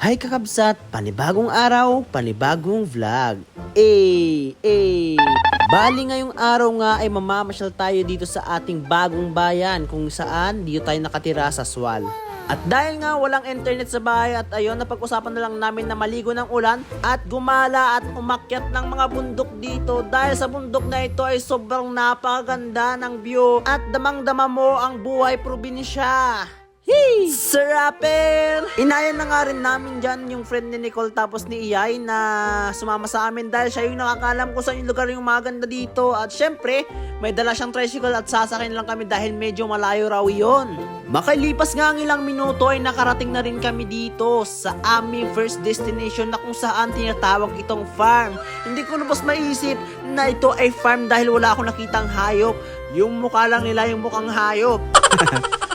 Hi kakabsat, panibagong araw, panibagong vlog. Bali ngayong araw nga ay mamamasyal tayo dito sa ating bagong bayan kung saan dito tayo nakatira sa Swal. At dahil nga walang internet sa bahay at ayun, napag-usapan na lang namin na maligo ng ulan at gumala at umakyat ng mga bundok dito dahil sa bundok na ito ay sobrang napakaganda ng view at damang-dama mo ang buhay probinsya. Hey! Sarapin! Inayan na nga rin namin dyan yung friend ni Nicole tapos ni Iyay na sumama sa amin dahil siya yung nakakalam kung saan yung lugar yung maganda dito. At syempre, may dala siyang tricycle at sasakyan lang kami dahil medyo malayo raw yun. Makalipas nga ang ilang minuto ay nakarating na rin kami dito sa aming first destination na kung saan tinatawag itong farm. Hindi ko lubos maisip na ito ay farm dahil wala akong nakitang hayop. Yung mukha lang nila yung mukhang hayop.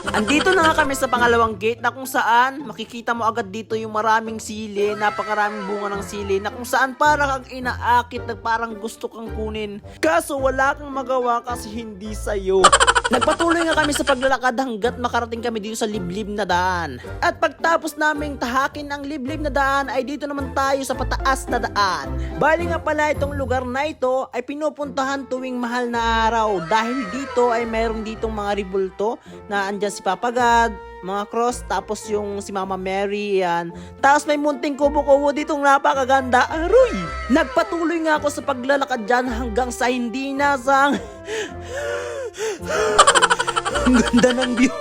Andito na nga kami sa pangalawang gate na kung saan makikita mo agad dito yung maraming sili, napakaraming bunga ng sili na kung saan parang kang inaakit na parang gusto kang kunin. Kaso wala kang magawa kasi hindi sa'yo. Nagpatuloy nga kami sa paglalakad hanggat makarating kami dito sa liblib na daan. At pagtapos naming tahakin ang liblib na daan ay dito naman tayo sa pataas na daan. Bali nga pala itong lugar na ito ay pinupuntahan tuwing mahal na araw dahil dito ay mayroong ditong mga ribulto na andyan si Papa God, mga cross, tapos yung si Mama Mary, yan. Tapos may munting kubo-kubo ditong napakaganda. Aroy! Nagpatuloy nga ako sa paglalakad dyan hanggang sa hindi nasang... Ang ganda ng view.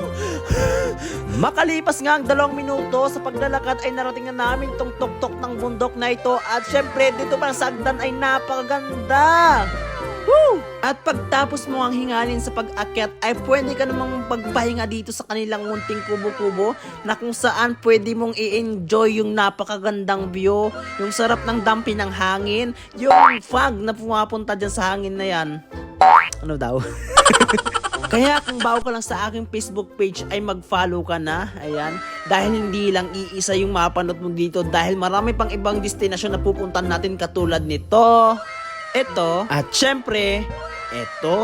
Makalipas nga ang 2 minuto sa paglalakad ay narating na namin tong tuktok ng bundok na ito. At syempre dito pa sa hagdan ay napakaganda. Woo! At pagtapos mo ang hingalin sa pag-akyat ay pwede ka namang magpahinga dito sa kanilang munting kubo-kubo na kung saan pwede mong i-enjoy yung napakagandang view, yung sarap ng dampi ng hangin, yung fog na pumapunta dyan sa hangin na yan. Ano daw? Kaya kung bago ka lang sa aking Facebook page ay mag-follow ka na, ayan, dahil hindi lang iisa yung mapanood mo dito dahil marami pang ibang destinasyon na pupuntan natin katulad nito, ito, at syempre, ito.